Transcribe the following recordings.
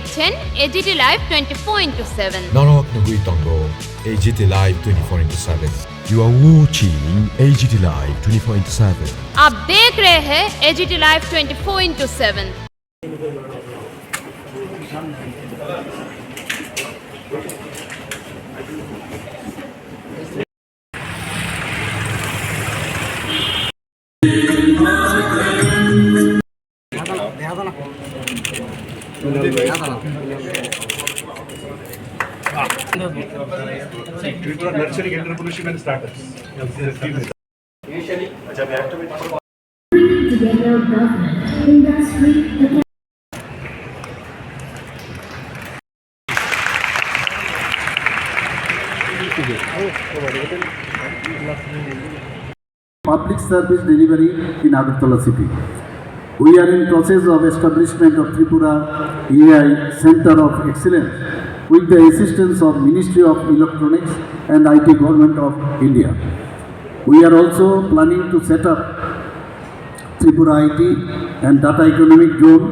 দেখছেন AGT Live 24/7 নরক তঙ্গ AGT Live 24/7 You are watching AGT Live 24/7 आप देख रहे हैं AGT Live 24/7 nurturing entrepreneurship and startups. Initially, together government, industry, public service delivery in Agartala city. We are in process of establishment of Tripura AI Center of Excellence with the assistance of Ministry of Electronics and IT Government of India. We are also planning to set up Tripura IT and Data Economic Zone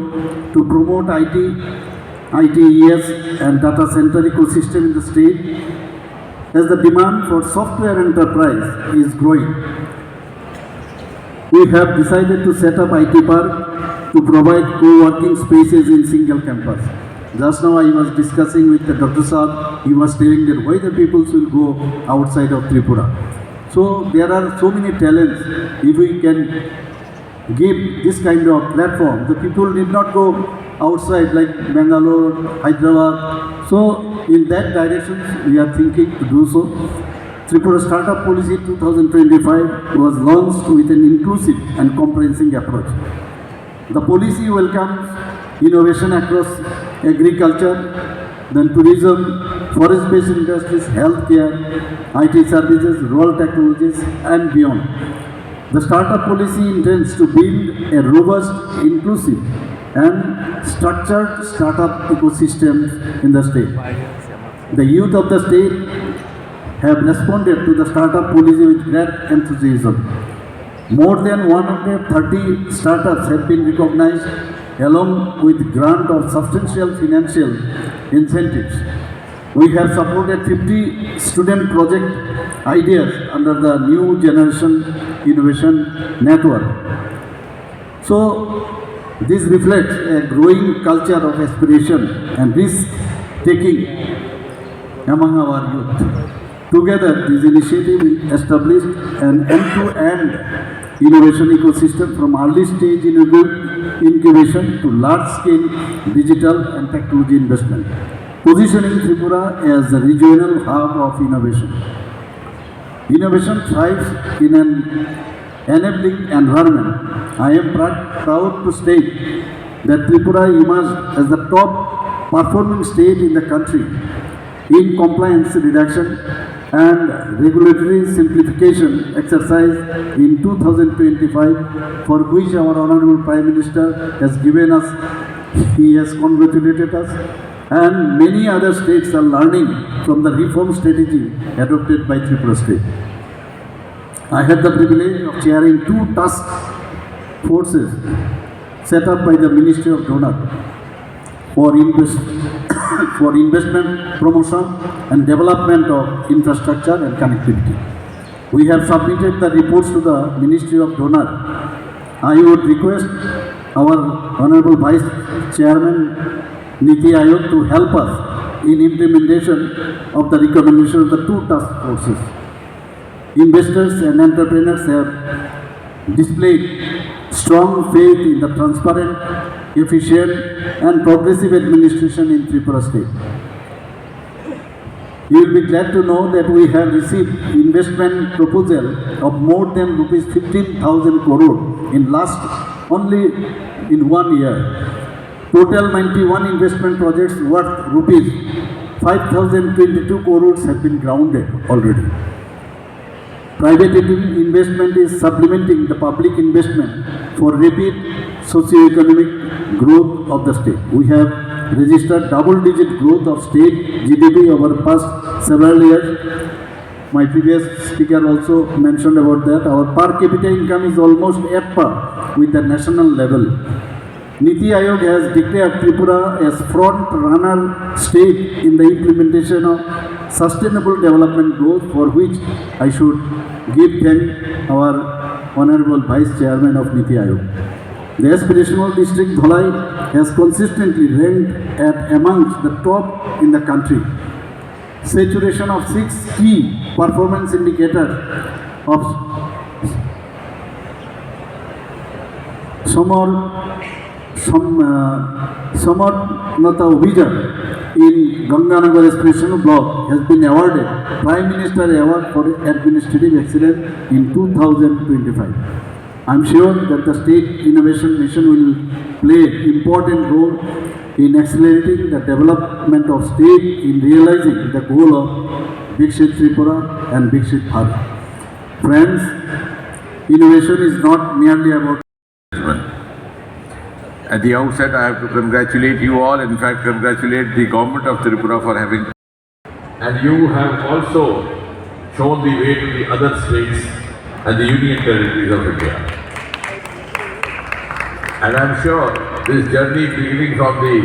to promote ITES and data center ecosystem in the state as the demand for software enterprise is growing. We have decided to set up IT Park to provide co-working spaces in single campus. Just now I was discussing with the Dr. Saab, he was telling that why the people will go outside of Tripura. So there are so many talents. If we can give this kind of platform, the people need not go outside like Bangalore, Hyderabad. So in that direction we are thinking to do so. Tripura Startup Policy 2025 was launched with an inclusive and comprehensive approach. The policy welcomes innovation across agriculture, then tourism, forest-based industries, healthcare, IT services, rural technologies, and beyond. The startup policy intends to build a robust, inclusive, and structured startup ecosystem in the state. The youth of the state have responded to the startup policy with great enthusiasm. More than 130 startups have been recognized along with grant of substantial financial incentives. We have supported 50 student project ideas under the New Generation Innovation Network. So this reflects a growing culture of aspiration and risk-taking among our youth. Together, this initiative established an end-to-end innovation ecosystem from early stage incubation to large-scale digital and technology investment, positioning Tripura as a regional hub of innovation. Innovation thrives in an enabling environment. I am proud to state that Tripura emerged as the top performing state in the country in compliance reduction and regulatory simplification exercise in 2025, for which our Honorable Prime Minister has given us, he has congratulated us, and many other states are learning from the reform strategy adopted by Tripura state. I had the privilege of chairing 2 task forces set up by the Ministry of Donor for investment promotion and development of infrastructure and connectivity. We have submitted the reports to the Ministry of Donor. I would request our Honorable Vice Chairman Niti Ayog to help us in implementation of the recommendation of the 2 task forces. Investors and entrepreneurs have displayed strong faith in the transparent, efficient and progressive administration in Tripura state. You will be glad to know that we have received investment proposal of more than rupees 15,000 crore in only in 1 year. Total 91 investment projects worth rupees 5,022 crores have been grounded already. Private investment is supplementing the public investment for rapid socio-economic growth of the state. We have registered double-digit growth of state GDP over past several years. My previous speaker also mentioned about that. Our per capita income is almost at par with the national level. Niti Aayog has declared Tripura as front runner state in the implementation of sustainable development goals, for which I should give thanks our Honorable Vice Chairman of Niti Aayog. The aspirational district Dholai has consistently ranked at amongst the top in the country. Saturation of 6 key performance indicators of Samarnata Obhijan in Ganganagar Aspirational Block has been awarded Prime Minister Award for Administrative Excellence in 2025. I am sure that the State Innovation Mission will play an important role in accelerating the development of state in realizing the goal of Viksit Tripura and Viksit Bharat. Friends, innovation is not merely about. At the outset, I have to congratulate you all, in fact, congratulate the government of Tripura for having. And you have also shown the way to the other states and the union territories of India. And I am sure this journey, beginning from the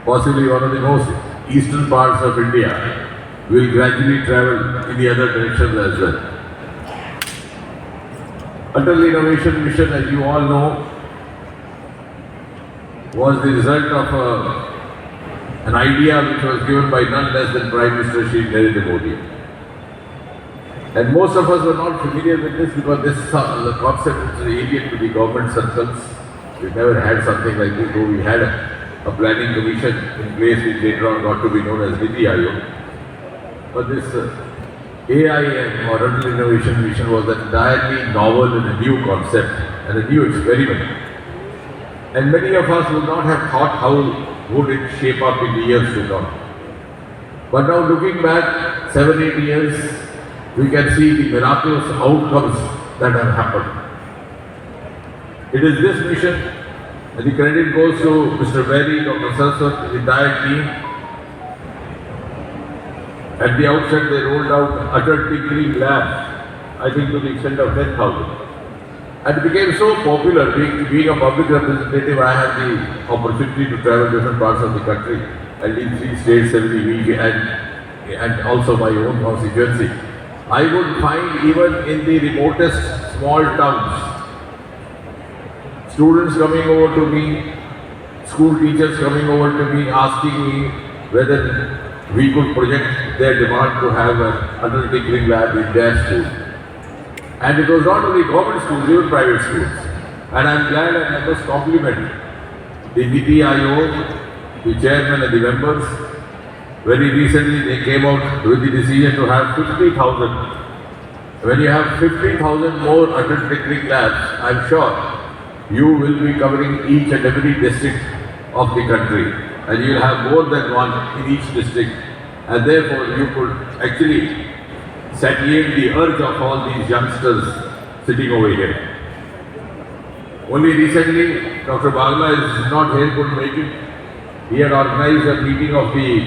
possibly one of the most eastern parts of India, will gradually travel in the other directions as well. Atal Innovation Mission, as you all know, was the result of an idea which was given by none less than Prime Minister Shri Narendra Modi. And most of us were not familiar with this because this the concept is alien to the government circles. We've never had something like this, though we had a planning commission in place which later on got to be known as Niti Aayog. But this AIM or Atal Innovation Mission was an entirely novel and a new concept and a new experiment. And many of us would not have thought how would it shape up in the years to come. But now looking back 7-8 years, we can see the miraculous outcomes that have happened. It is this mission, and the credit goes to Mr. Berry, Dr. Saraswat, the entire team. At the outset, they rolled out Atal Tinkering Lab, I think to the extent of 10,000. And it became so popular. Being a public representative, I had the opportunity to travel different parts of the country. I leave 3 states every week and also my own constituency. I would find even in the remotest small towns, students coming over to me, school teachers coming over to me, asking me whether we could project their demand to have an Atal Tinkering Lab in their school. And it was not only government schools, even private schools. And I am glad and I must compliment the Niti Aayog, the chairman and the members. Very recently they came out with the decision to have 50,000. When you have 50,000 more Atal Tinkering Labs, I am sure you will be covering each and every district of the country. And you will have more than one in each district. And therefore you could actually satiate the urge of all these youngsters sitting over here. Only recently, Dr. Bangla is not here, couldn't make it. He had organized a meeting of the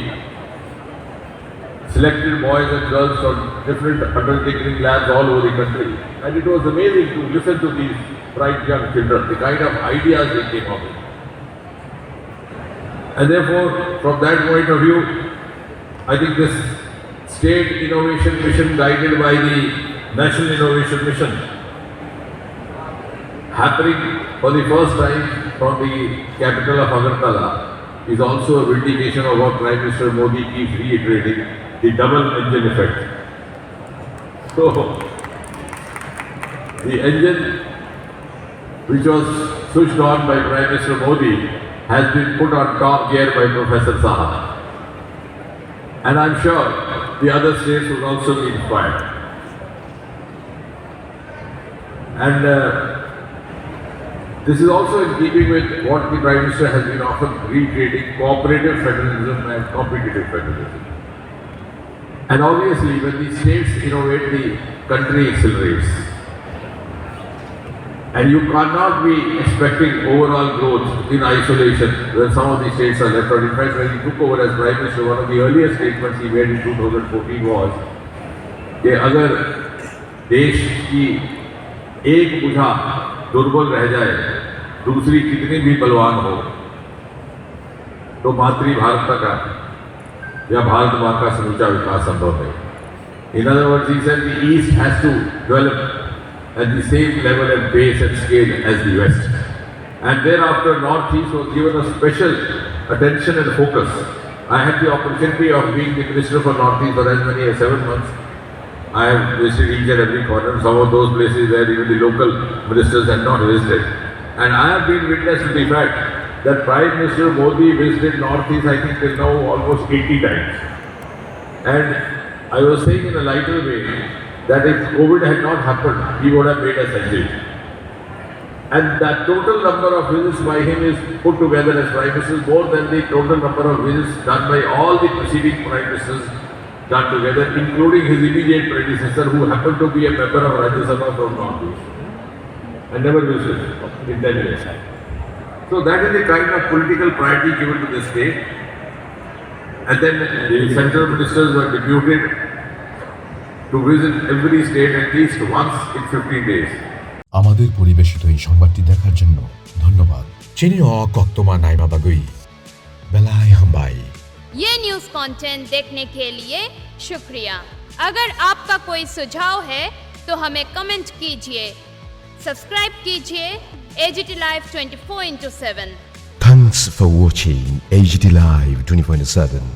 selected boys and girls from different Atal Tinkering Labs all over the country. And it was amazing to listen to these bright young children, the kind of ideas they came up with. And therefore, from that point of view, I think this State Innovation Mission guided by the National Innovation Mission happening for the first time from the capital of Agartala is also a vindication of what Prime Minister Modi keeps reiterating, the double engine effect. So, the engine which was switched on by Prime Minister Modi has been put on top gear by Professor Saha. And I am sure the other states will also be inspired. And this is also in keeping with what the Prime Minister has been often recreating, cooperative federalism and competitive federalism. And obviously, when the states innovate, the country accelerates. And you cannot be expecting overall growth in isolation when some of the states are left out. In fact, when he took over as Prime Minister, one of the earliest statements he made in 2014 was कि अगर देश की एक बुझा दुर्बल रह जाए दूसरी कितनी भी बलवान हो तो मातृभारत का या भारत माँ का समूचा विकास संभव नहीं. In other words, he said the East has to develop at the same level and pace and scale as the West. And thereafter, Northeast was given a special attention and focus. I had the opportunity of being the Minister for Northeast for as many as 7 months. I have visited each and every corner, some of those places where even the local ministers had not visited. And I have been witness to the fact that Prime Minister Modi visited Northeast, I think till now almost 80 times. And I was saying in a lighter way that if COVID had not happened, he would have made a century. And that total number of visits by him is put together as Prime Minister more than the total number of visits done by all the preceding Prime Ministers done together, including his immediate predecessor who happened to be a member of Rajya Sabha from Northeast and never visited in 10 years. So that is the kind of political priority given to the state. And then the central ministers were deputed to visit every state at least once in 15 days. আমাদের পরিবেশিত এই সংবাদটি দেখার জন্য ধন্যবাদ. Chinio koktoma naima bagui. Belai hambai. ये news content देखने के लिए शुक्रिया. अगर आपका कोई सुझाव है तो हमें कमेंट कीजिए. सब्सक्राइब कीजिए AGT Live 24/7. Thanks for watching AGT Live 24/7.